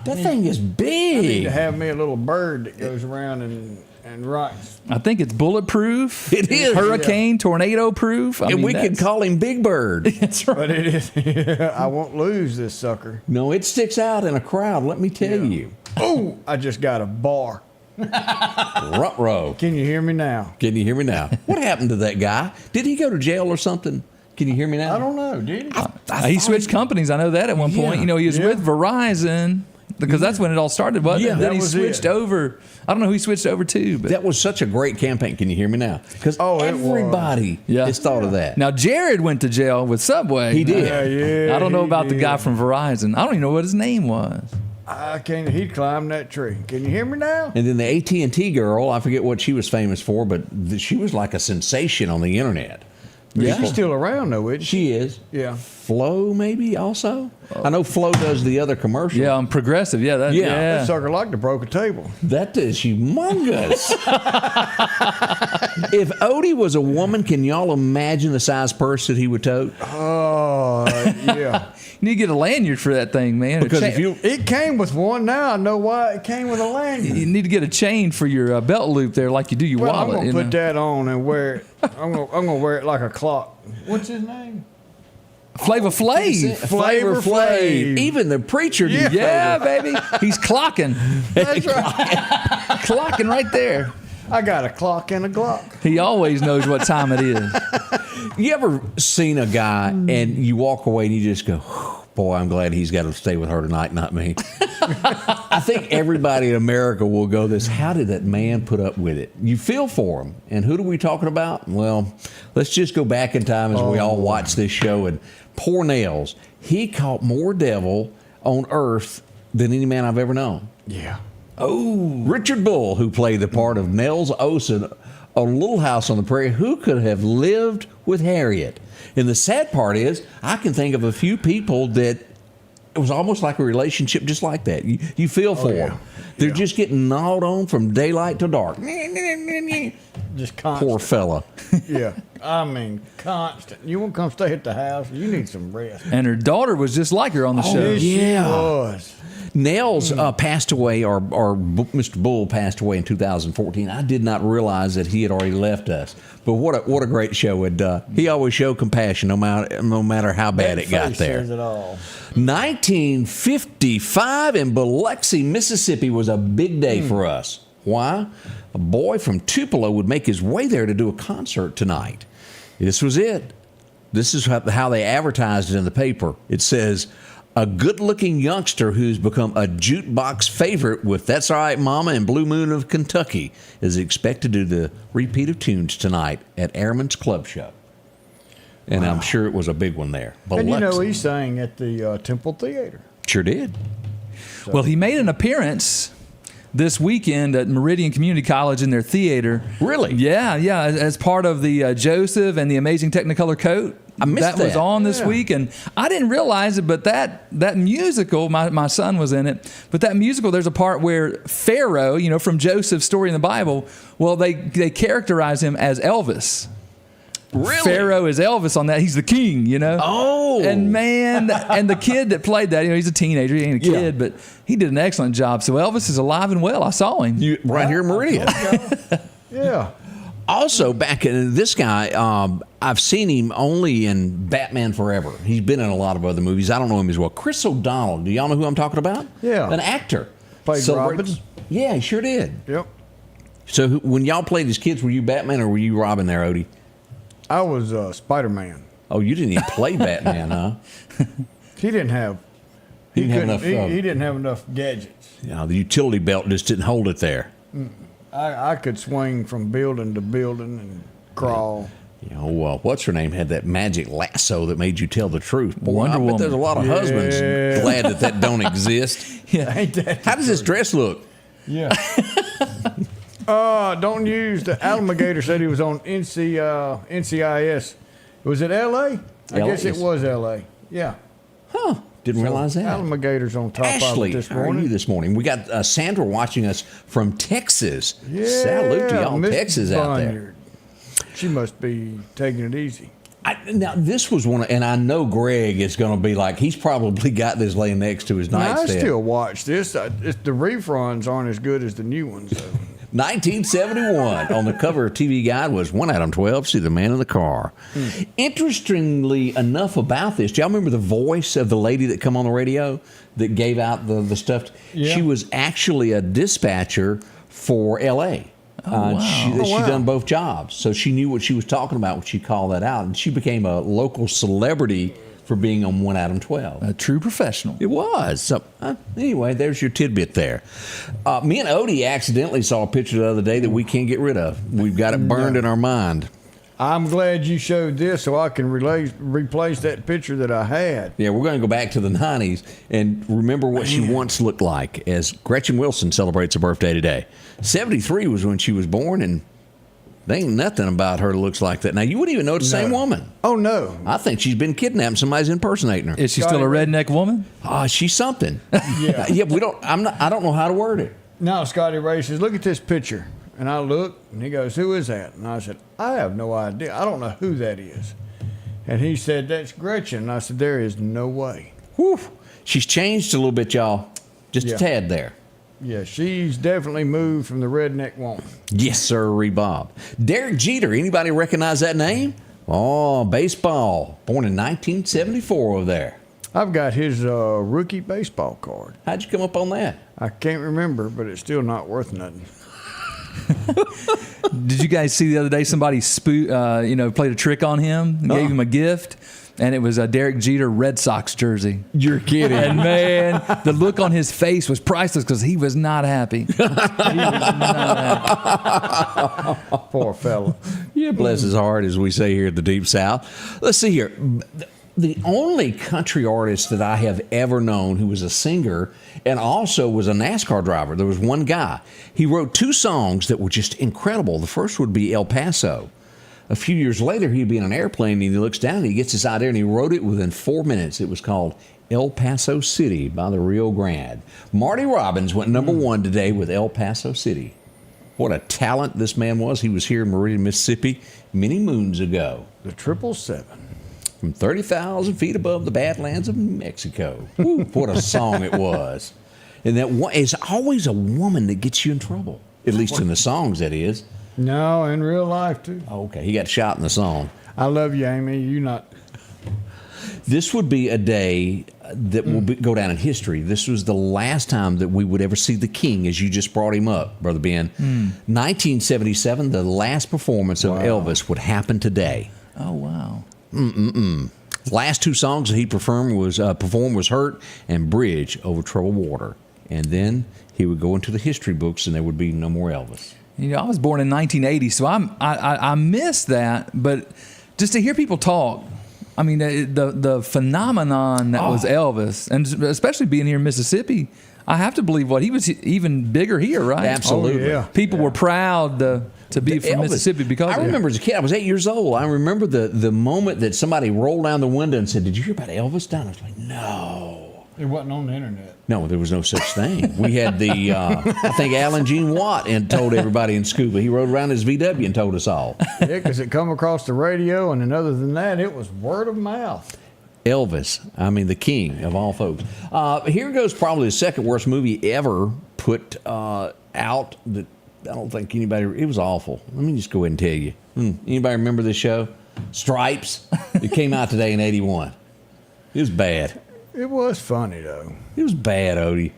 That thing is big. I need to have me a little bird that goes around and writes. I think it's bulletproof. It is. Hurricane, tornado proof. And we could call him Big Bird. That's right. But it is. Yeah, I won't lose this sucker. No, it sticks out in a crowd, let me tell you. Oh, I just got a bar. Ruh-roh. Can you hear me now? Can you hear me now? What happened to that guy? Did he go to jail or something? Can you hear me now? I don't know. Did he? He switched companies. I know that at one point. You know, he was with Verizon. Because that's when it all started, wasn't it? Then he switched over. I don't know who he switched over to. But that was such a great campaign. Can you hear me now? Because everybody has thought of that. Now, Jared went to jail with Subway. He did. Yeah, I don't know about the guy from Verizon. I don't even know what his name was. I can't. He climbed that tree. Can you hear me now? And then the AT&T girl, I forget what she was famous for, but she was like a sensation on the internet. She's still around, though, isn't she? She is. Yeah. Flo, maybe also. I know Flo does the other commercial. Yeah, on Progressive. Yeah, That sucker like to broke a table. That is humongous. If Odie was a woman, can y'all imagine the size purse that he would tote? Oh, yeah. You need to get a lanyard for that thing, man. Because if you, it came with one. Now I know why it came with a lanyard. You need to get a chain for your belt loop there, like you do your wallet. I'm gonna put that on and wear it. I'm gonna wear it like a clock. What's his name? Flavor Flav. Flavor Flav. Even the preacher. Yeah, baby. He's clocking. That's right. Clocking right there. I got a clock and a Glock. He always knows what time it is. You ever seen a guy and you walk away and you just go, boy, I'm glad he's got to stay with her tonight, not me. I think everybody in America will go this, how did that man put up with it? You feel for him. And who are we talking about? Well, let's just go back in time as we all watch this show. And poor Nels, he caught more devil on earth than any man I've ever known. Yeah. Oh, Richard Bull, who played the part of Nels Osen on Little House on the Prairie, who could have lived with Harriet? And the sad part is, I can think of a few people that it was almost like a relationship just like that. You feel for them. They're just getting gnawed on from daylight to dark. Just constant. Poor fella. Yeah. I mean, constant. You won't come stay at the house. You need some rest. And her daughter was just like her on the show. Yes, she was. Nels passed away, or Mr. Bull passed away in 2014. I did not realize that he had already left us. But what a great show. He always showed compassion no matter how bad it got there. Says it all. 1955 in Biloxi, Mississippi was a big day for us. Why? A boy from Tupelo would make his way there to do a concert tonight. This was it. This is how they advertised it in the paper. It says, a good-looking youngster who's become a jukebox favorite with That's All Right Mama and Blue Moon of Kentucky is expected to do the repeat of tunes tonight at Airman's Club Show. And I'm sure it was a big one there. And you know, he sang at the Temple Theater. Sure did. So. Well, he made an appearance this weekend at Meridian Community College in their theater. Really? Yeah, as part of the Joseph and the Amazing Technicolor Coat. I missed that was on this week, and I didn't realize it, but that musical, my son was in it, but that musical, there's a part where Pharaoh, from Joseph's story in the Bible, well, they characterize him as Elvis. Really? Pharaoh is Elvis on that. He's the king, Oh. And man, and the kid that played that, he's a teenager, he ain't a kid, but he did an excellent job. So Elvis is alive and well. I saw him. Right here in Meridian. Yeah. Also, back in this guy, I've seen him only in Batman Forever. He's been in a lot of other movies. I don't know him as well. Chris O'Donnell. Do y'all know who I'm talking about? Yeah. An actor. Played Robin? Yeah, he sure did. Yep. So when y'all played as kids, were you Batman or were you Robin there, Odie? I was Spider-Man. Oh, you didn't even play Batman, huh? He didn't have. He didn't have enough gadgets. The utility belt just didn't hold it there. I could swing from building to building and crawl. What's her name had that magic lasso that made you tell the truth. Boy, Wonder I bet Woman. there's a lot of husbands glad that don't exist. Yeah. Ain't that How does this dress look? Yeah. Don't use the Alligator said he was on NCIS. Was it L.A.? I guess it was L.A. Yeah. Huh. Didn't realize that. Alligator's on top Ashley, of it this how are morning. you this morning? We got Sandra watching us from Texas. Yeah, Salute to y'all, Miss Texas out there. Bunyard. She must be taking it easy. Now, this was one, and I know Greg is going to be like, he's probably got this laying next to his nightstand. I still watch this. The reruns aren't as good as the new ones, though. 1971, on the cover of TV Guide was 1 Adam 12, See the Man in the Car. Interestingly enough about this, do y'all remember the voice of the lady that come on the radio that gave out the stuff? Yeah. She was actually a dispatcher for L.A. Wow. She done both jobs, so she knew what she was talking about when she called that out, and she became a local celebrity for being on 1 Adam 12. A true professional. It was. So anyway, there's your tidbit there. Me and Odie accidentally saw a picture the other day that we can't get rid of. We've got it burned in our mind. I'm glad you showed this so I can replace that picture that I had. Yeah, we're going to go back to the 90s and remember what she once looked like as Gretchen Wilson celebrates her birthday today. 73 was when she was born, and There ain't nothing about her that looks like that. Now, you wouldn't even know it's the same woman. Oh, no. I think she's been kidnapped and somebody's impersonating her. Is she still a redneck woman? She's something. Yeah. Yeah, I don't know how to word it. Now, Scotty Ray says, look at this picture. And I look, and he goes, who is that? And I said, I have no idea. I don't know who that is. And he said, that's Gretchen. And I said, there is no way. Whew. She's changed a little bit, y'all. Just a tad there. Yeah, she's definitely moved from the redneck woman. Yes, sir, Bob. Derek Jeter, anybody recognize that name? Oh, baseball. Born in 1974 over there. I've got his rookie baseball card. How'd you come up on that? I can't remember, but it's still not worth nothing. Did you guys see the other day somebody played a trick on him and gave him a gift? And it was a Derek Jeter Red Sox jersey. You're kidding. And man, the look on his face was priceless because he was not happy. He was not happy. Poor fella. Yeah, bless his heart, as we say here at the Deep South. Let's see here. The only country artist that I have ever known who was a singer and also was a NASCAR driver, there was one guy. He wrote 2 songs that were just incredible. The first would be El Paso. A few years later, he'd be in an airplane, and he looks down, and he gets this idea, and he wrote it within 4 minutes. It was called El Paso City by the Rio Grande. Marty Robbins went number 1 today with El Paso City. What a talent this man was. He was here in Meridian, Mississippi many moons ago. The 777. From 30,000 feet above the Badlands of Mexico. Woo, what a song it was. And that it's always a woman that gets you in trouble, at least in the songs, that is. No, in real life, too. Okay, he got shot in the song. I love you, Amy. You not. This would be a day that will go down in history. This was the last time that we would ever see the King, as you just brought him up, Brother Ben. 1977, the last performance of Elvis would happen today. Oh, wow. Last 2 songs that he performed was Hurt and Bridge Over Troubled Water. And then he would go into the history books and there would be no more Elvis. You know, I was born in 1980, so I missed that. But just to hear people talk, I mean, the phenomenon that was Elvis, and especially being here in Mississippi, I have to believe he was even bigger here, right? Absolutely. Oh, yeah. People were proud to be from Elvis. Mississippi because I remember as a kid, I was 8 years old. I remember the moment that somebody rolled down the window and said, "Did you hear about Elvis down?" I was like, "No." It wasn't on the internet. No, there was no such thing. We had I think Alan Gene Watt and told everybody in Scuba. He rode around his VW and told us all. Yeah, because it come across the radio, and then other than that, it was word of mouth. Elvis, I mean, the king of all folks. Here goes probably the second worst movie ever put out. That I don't think anybody. It was awful. Let me just go ahead and tell you. Anybody remember this show? Stripes. It came out today in '81. It was bad. It was funny, though. It was bad, Odie.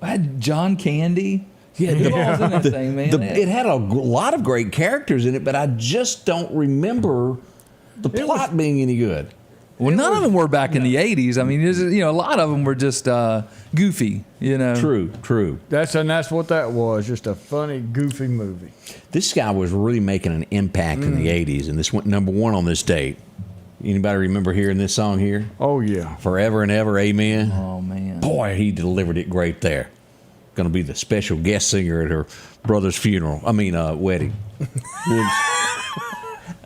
I had John Candy. Yeah, Who was in that thing, man? It had a lot of great characters in it, but I just don't remember the plot being any good. Well, none of them were back in the 80s. I mean, a lot of them were just goofy, True. That's what that was, just a funny, goofy movie. This guy was really making an impact in the 80s, and this went number 1 on this date. Anybody remember hearing this song here? Oh, yeah. Forever and Ever, Amen. Oh, man. Boy, he delivered it great there. Going to be the special guest singer at her brother's wedding.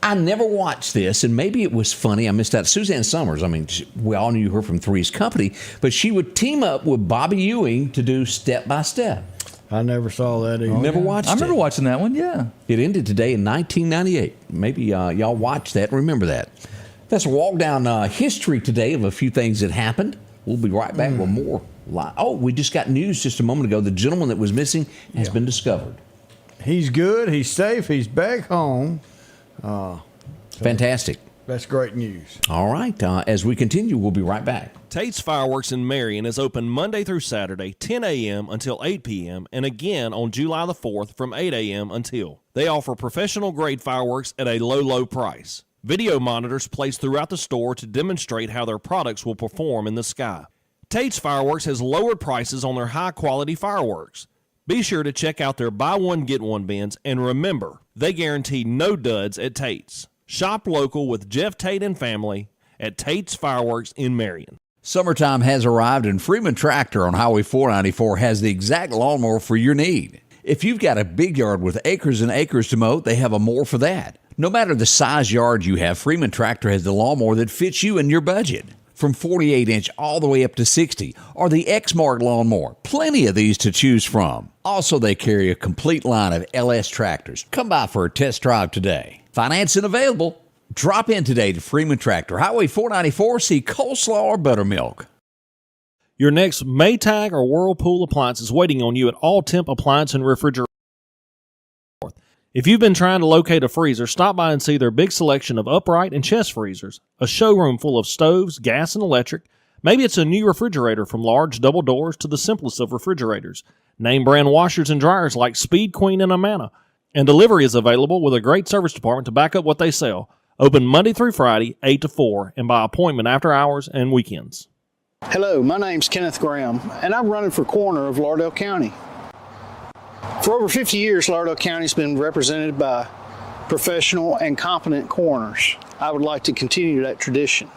I never watched this, and maybe it was funny. I missed out. Suzanne Summers, we all knew her from Three's Company, but she would team up with Bobby Ewing to do Step by Step. I never saw that either. Never watched it? I remember watching that one, yeah. It ended today in 1998. Maybe y'all watched that and remember that. That's a walk down history today of a few things that happened. We'll be right back with more. We just got news just a moment ago. The gentleman that was missing has been discovered. He's good. He's safe. He's back home. Fantastic. That's great news. All right. As we continue, we'll be right back. Tate's Fireworks in Marion is open Monday through Saturday, 10 a.m. until 8 p.m., and again on July the 4th from 8 a.m. until. They offer professional-grade fireworks at a low price. Video monitors placed throughout the store to demonstrate how their products will perform in the sky. Tate's Fireworks has lowered prices on their high-quality fireworks. Be sure to check out their buy one, get one bins, and remember, they guarantee no duds at Tate's. Shop local with Jeff Tate and family at Tate's Fireworks in Marion. Summertime has arrived, and Freeman Tractor on Highway 494 has the exact lawnmower for your need. If you've got a big yard with acres and acres to mow, they have a mower for that. No matter the size yard you have, Freeman Tractor has the lawnmower that fits you and your budget. From 48-inch all the way up to 60, or the X-Mark lawnmower. Plenty of these to choose from. Also, they carry a complete line of LS tractors. Come by for a test drive today. Financing available. Drop in today to Freeman Tractor, Highway 494, see coleslaw or buttermilk. Your next Maytag or Whirlpool appliance is waiting on you at All Temp Appliance and Refrigerator. If you've been trying to locate a freezer, stop by and see their big selection of upright and chest freezers, a showroom full of stoves, gas, and electric. Maybe it's a new refrigerator from large double doors to the simplest of refrigerators. Name brand washers and dryers like Speed Queen and Amana. And delivery is available with a great service department to back up what they sell. Open Monday through Friday, 8 to 4, and by appointment after hours and weekends. Hello, my name's Kenneth Graham, and I'm running for coroner of Lauderdale County. For over 50 years, Lauderdale County's been represented by professional and competent coroners. I would like to continue that tradition.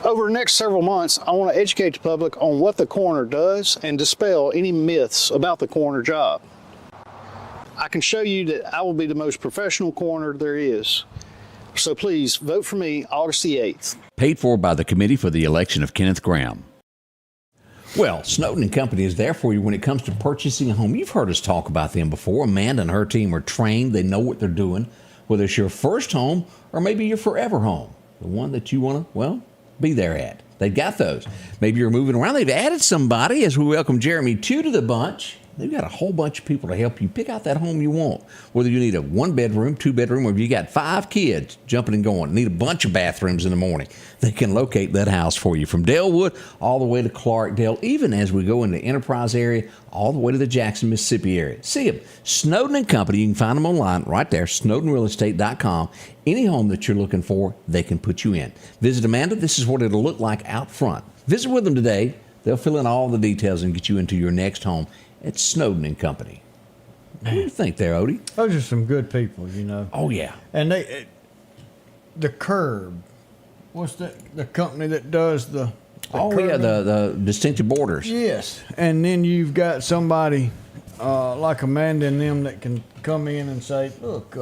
Over the next several months, I want to educate the public on what the coroner does and dispel any myths about the coroner job. I can show you that I will be the most professional coroner there is. So please vote for me August the 8th. Paid for by the Committee for the Election of Kenneth Graham. Well, Snowden & Company is there for you when it comes to purchasing a home. You've heard us talk about them before. Amanda and her team are trained. They know what they're doing, whether it's your first home or maybe your forever home, the one that you want to, well, be there at. They've got those. Maybe you're moving around. They've added somebody as we welcome Jeremy Tew to the bunch. They've got a whole bunch of people to help you pick out that home you want. Whether you need a 1-bedroom, 2-bedroom, or if you got 5 kids jumping and going, need a bunch of bathrooms in the morning, they can locate that house for you from Dalewood all the way to Clarkdale, even as we go into the Enterprise area, all the way to the Jackson, Mississippi area. See them. Snowden & Company. You can find them online right there, snowdenrealestate.com. Any home that you're looking for, they can put you in. Visit Amanda. This is what it'll look like out front. Visit with them today. They'll fill in all the details and get you into your next home. It's Snowden & Company. What do you think there, Odie? Those are some good people, you know. Oh, yeah. And the Curb, what's the company that does the the distinctive borders. Yes. And then you've got somebody like Amanda and them that can come in and say, look,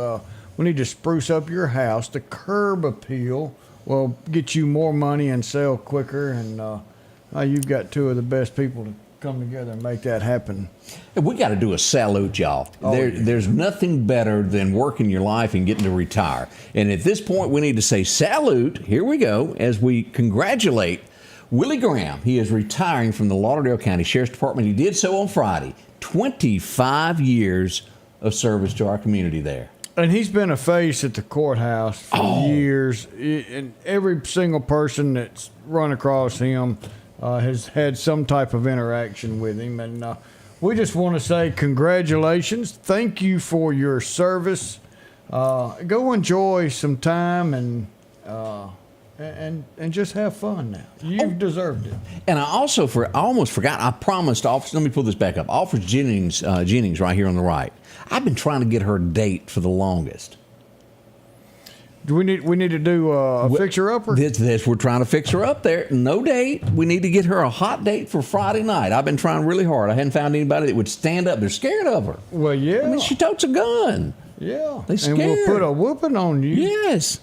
we need to spruce up your house. The Curb appeal will get you more money and sell quicker. And you've got two of the best people to come together and make that happen. We got to do a salute, y'all. There's nothing better than working your life and getting to retire. And at this point, we need to say salute. Here we go as we congratulate Willie Graham. He is retiring from the Lauderdale County Sheriff's Department. He did so on Friday. 25 years of service to our community there. And he's been a face at the courthouse for years. And every single person that's run across him has had some type of interaction with him. And we just want to say congratulations. Thank you for your service. Go enjoy some time and just have fun now. You've deserved it. And I almost forgot. I promised Officer, let me pull this back up. Officer Jennings right here on the right. I've been trying to get her date for the longest. Do we need to do a fixer-upper? We're trying to fix her up there. No date. We need to get her a hot date for Friday night. I've been trying really hard. I hadn't found anybody that would stand up. They're scared of her. Well, yeah. I mean, she totes a gun. Yeah. They scared. And we'll put a whooping on you. Yes.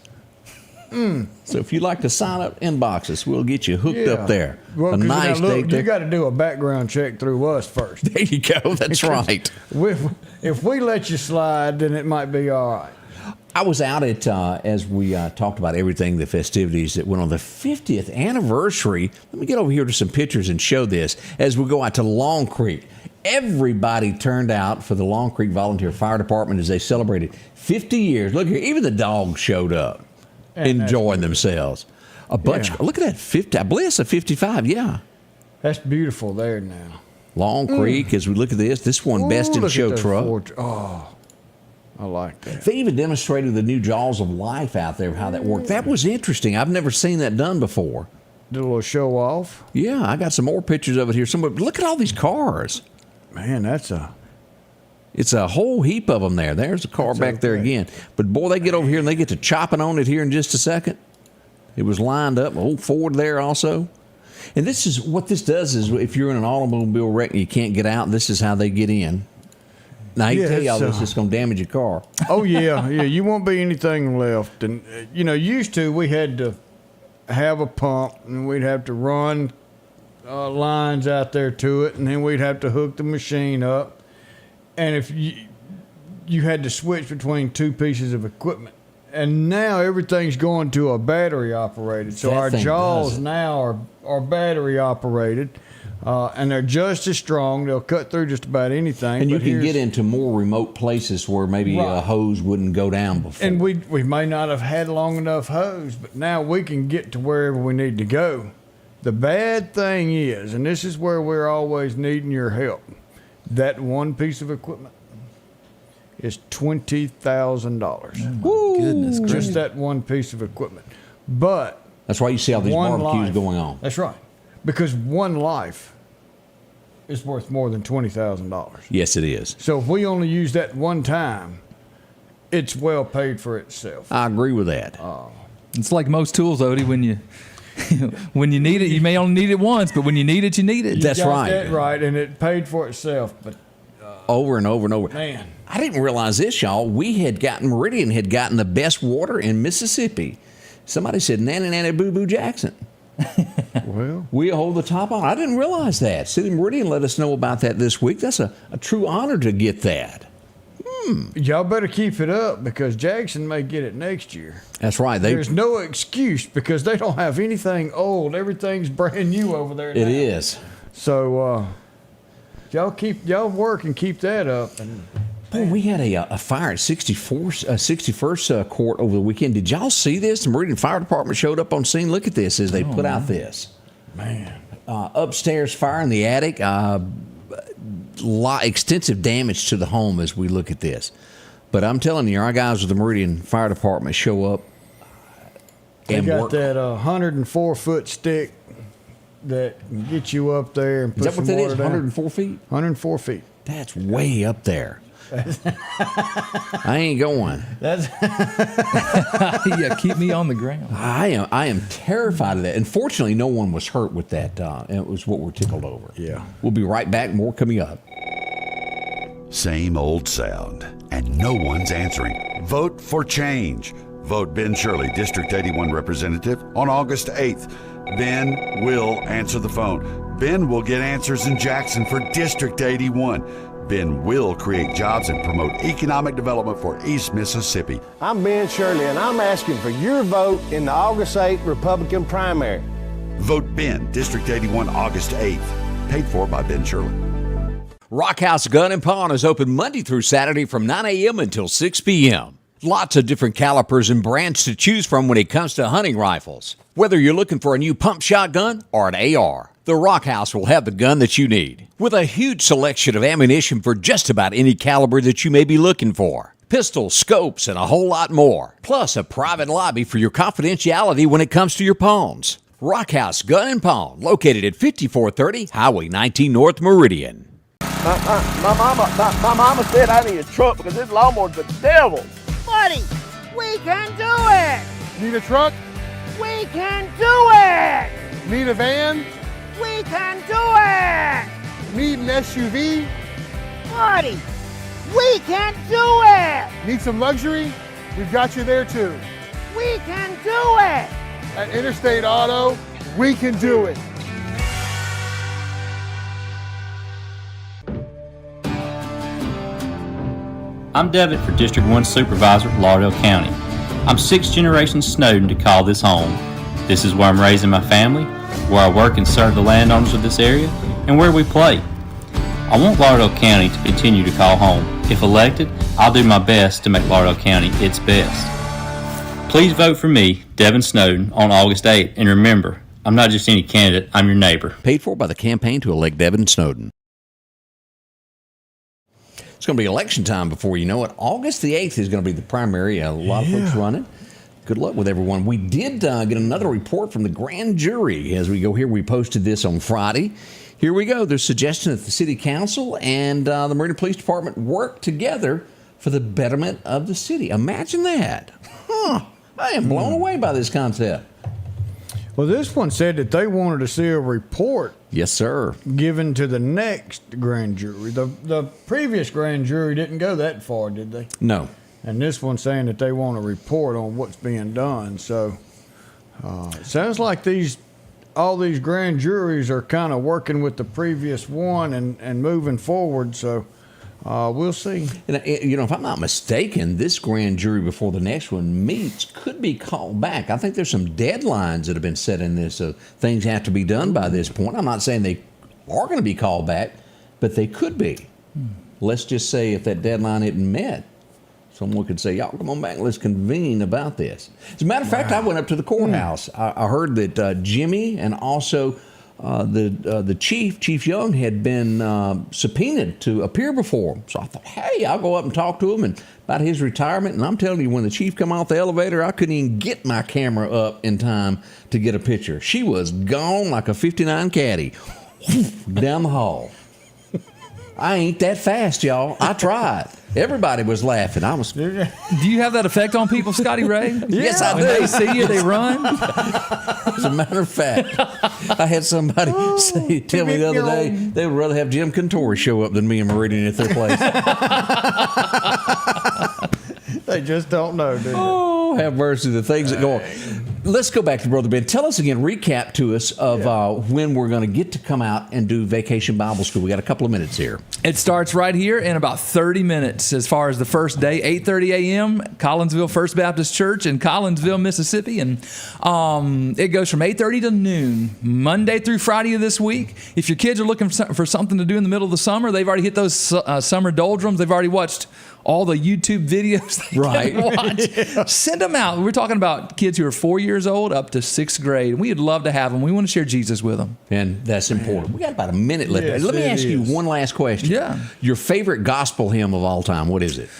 So if you'd like to sign up, inbox us. We'll get you hooked up there. Well, a nice date there. You got to do a background check through us first. There you go. That's right. If we let you slide, then it might be all right. I was out at, as we talked about everything, the festivities that went on the 50th anniversary. Let me get over here to some pictures and show this as we go out to Long Creek. Everybody turned out for the Long Creek Volunteer Fire Department as they celebrated 50 years. Look here, even the dogs showed up, enjoying themselves. A bunch. Look at that 50. I believe it's a 55. Yeah, that's beautiful there now. Long Creek. As we look at this one, best in show truck. I like that. They even demonstrated the new Jaws of Life out there, how that worked. That was interesting. I've never seen that done before. Did a little show off. Yeah, I got some more pictures of it here. Look at all these cars. Man, it's a whole heap of them there. There's a car back there again. But boy, they get over here and they get to chopping on it here in just a second. It was lined up. Old Ford there also. And this is what this does is if you're in an automobile wreck and you can't get out, this is how they get in. Now, I Yeah, tell y'all it's, this is going to damage your car. Oh yeah, yeah. You won't be anything left, and used to we had to have a pump, and we'd have to run lines out there to it, and then we'd have to hook the machine up, and if you had to switch between two pieces of equipment, and now everything's going to a battery operated. So our jaws now are battery operated. And they're just as strong. They'll cut through just about anything. And you can get into more remote places where maybe a hose wouldn't go down before. And we may not have had long enough hose, but now we can get to wherever we need to go. The bad thing is, and this is where we're always needing your help, that one piece of equipment is $20,000. Oh, goodness gracious. Just that one piece of equipment. But that's why you see all these barbecues life, going on. That's right. Because one life is worth more than $20,000. Yes, it is. So if we only use that one time, it's well paid for itself. I agree with that. It's like most tools, Odie. When you when you need it, you may only need it once, but when you need it, you need it. That's right. That's right, and it paid for itself. But over and over and over. Man, I didn't realize this, y'all. Meridian had gotten the best water in Mississippi. Somebody said, "Nanny, nanny, boo, boo, Jackson." Well, we hold the top on. I didn't realize that. City Meridian let us know about that this week. That's a true honor to get that. Y'all better keep it up because Jackson may get it next year. That's right. There's no excuse because they don't have anything old. Everything's brand new over there now. It is. So y'all work and keep that up. And boy, we had a fire at 61st Court over the weekend. Did y'all see this? The Meridian Fire Department showed up on scene. Look at this as they put out this. Man. Upstairs fire in the attic. Extensive damage to the home as we look at this. But I'm telling you, our guys with the Meridian Fire Department show up. They got that 104-foot stick that can get you up there and put some water down. Is that what that is, 104 feet? 104 feet. That's way up there. I ain't going. Yeah, keep me on the ground. I am terrified of that. And fortunately, no one was hurt with that. It was what we're tickled over. Yeah. We'll be right back. More coming up. Same old sound, and no one's answering. Vote for change. Vote Ben Shirley, District 81 representative, on August 8th. Ben will answer the phone. Ben will get answers in Jackson for District 81. Ben will create jobs and promote economic development for East Mississippi. I'm Ben Shirley, and I'm asking for your vote in the August 8th Republican primary. Vote Ben, District 81, August 8th. Paid for by Ben Shirley. Rockhouse Gun and Pawn is open Monday through Saturday from 9 a.m. until 6 p.m. Lots of different calibers and brands to choose from when it comes to hunting rifles. Whether you're looking for a new pump shotgun or an AR, the Rockhouse will have the gun that you need. With a huge selection of ammunition for just about any caliber that you may be looking for. Pistols, scopes, and a whole lot more. Plus a private lobby for your confidentiality when it comes to your pawns. Rockhouse Gun and Pawn, located at 5430 Highway 19 North Meridian. My mama said I need a truck because this lawnmower's the devil. Buddy, we can do it! Need a truck? We can do it! Need a van? We can do it! Need an SUV? Buddy, we can do it! Need some luxury? We've got you there too. We can do it! At Interstate Auto, we can do it. I'm Devitt for District 1 Supervisor, Lauderdale County. I'm 6th generation Snowden to call this home. This is where I'm raising my family, where I work and serve the landowners of this area, and where we play. I want Lauderdale County to continue to call home. If elected, I'll do my best to make Lauderdale County its best. Please vote for me, Devin Snowden, on August 8th, and remember, I'm not just any candidate, I'm your neighbor. Paid for by the campaign to elect Devin Snowden. It's going to be election time before you know it. August the 8th is going to be the primary. A lot of folks running. Good luck with everyone. We did get another report from the grand jury. As we go here, we posted this on Friday. Here we go. There's suggestion that the city council and the Meridian Police Department work together for the betterment of the city. Imagine that. I am blown away by this concept. Well, this one said that they wanted to see a report Yes, sir. given to the next grand jury. The previous grand jury didn't go that far, did they? No. And this one's saying that they want a report on what's being done. So it sounds like all these grand juries are kind of working with the previous one and moving forward. So we'll see. And, if I'm not mistaken, this grand jury before the next one meets could be called back. I think there's some deadlines that have been set in this. So things have to be done by this point. I'm not saying they are going to be called back, but they could be. Let's just say if that deadline isn't met, someone could say, y'all come on back and let's convene about this. As a matter of fact, I went up to the courthouse. I heard that Jimmy and also the Chief Young, had been subpoenaed to appear before him. So I thought, hey, I'll go up and talk to him and about his retirement. And I'm telling you, when the chief come off the elevator, I couldn't even get my camera up in time to get a picture. She was gone like a 59 Caddy down the hall. I ain't that fast, y'all. I tried. Everybody was laughing. Do you have that effect on people, Scotty Ray? Yes, I do. When they see you, they run? As a matter of fact, I had somebody tell me the other day they would rather have Jim Cantori show up than me and Meridian at their place. They just don't know, do they? Oh, have mercy, the things that go on. Let's go back to Brother Ben. Tell us again, recap to us of when we're going to get to come out and do Vacation Bible School. We got a couple of minutes here. It starts right here in about 30 minutes as far as the first day, 8:30 a.m., Collinsville First Baptist Church in Collinsville, Mississippi. And it goes from 8:30 to noon, Monday through Friday of this week. If your kids are looking for something to do in the middle of the summer, they've already hit those summer doldrums. They've already watched all the YouTube videos they can watch. Yeah. Send them out. We're talking about kids who are 4 years old up to 6th grade. We'd love to have them. We want to share Jesus with them. And that's important. We got about a minute left. Yes, Let me ask you one last question. Yeah. Your favorite gospel hymn of all time, what is it?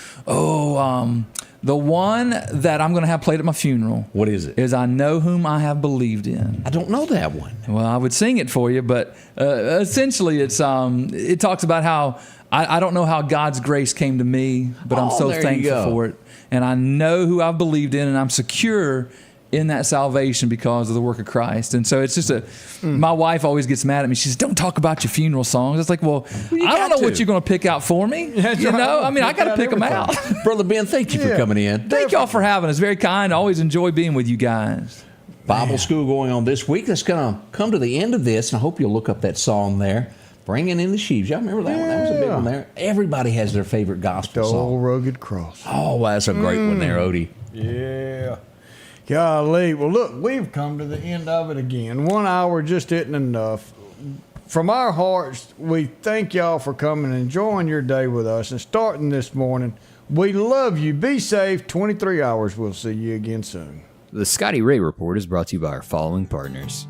The one that I'm going to have played at my funeral. What is it? Is I Know Whom I Have Believed In. I don't know that one. Well, I would sing it for you, but essentially it talks about how I don't know how God's grace came to me, but I'm so thankful for it. And I know who I've believed in, and I'm secure in that salvation because of the work of Christ. And so it's just my wife always gets mad at me. She says, don't talk about your funeral songs. It's like, well I don't know what you're going to pick out for me. You know, I mean, I got to pick them out. Brother Ben, thank you for coming in. Thank y'all for having us. Very kind. I always enjoy being with you guys. Bible school going on this week. That's going to come to the end of this, and I hope you'll look up that song there. Bringing in the sheaves. Y'all remember that one? That was a big one there. Everybody has their favorite gospel song. The old rugged cross. Oh, that's a great one there, Odie. Yeah. Golly. Well, look, we've come to the end of it again. 1 hour just isn't enough. From our hearts, we thank y'all for coming and enjoying your day with us and starting this morning. We love you. Be safe. 23 hours. We'll see you again soon. The Scotty Ray Report is brought to you by our following partners: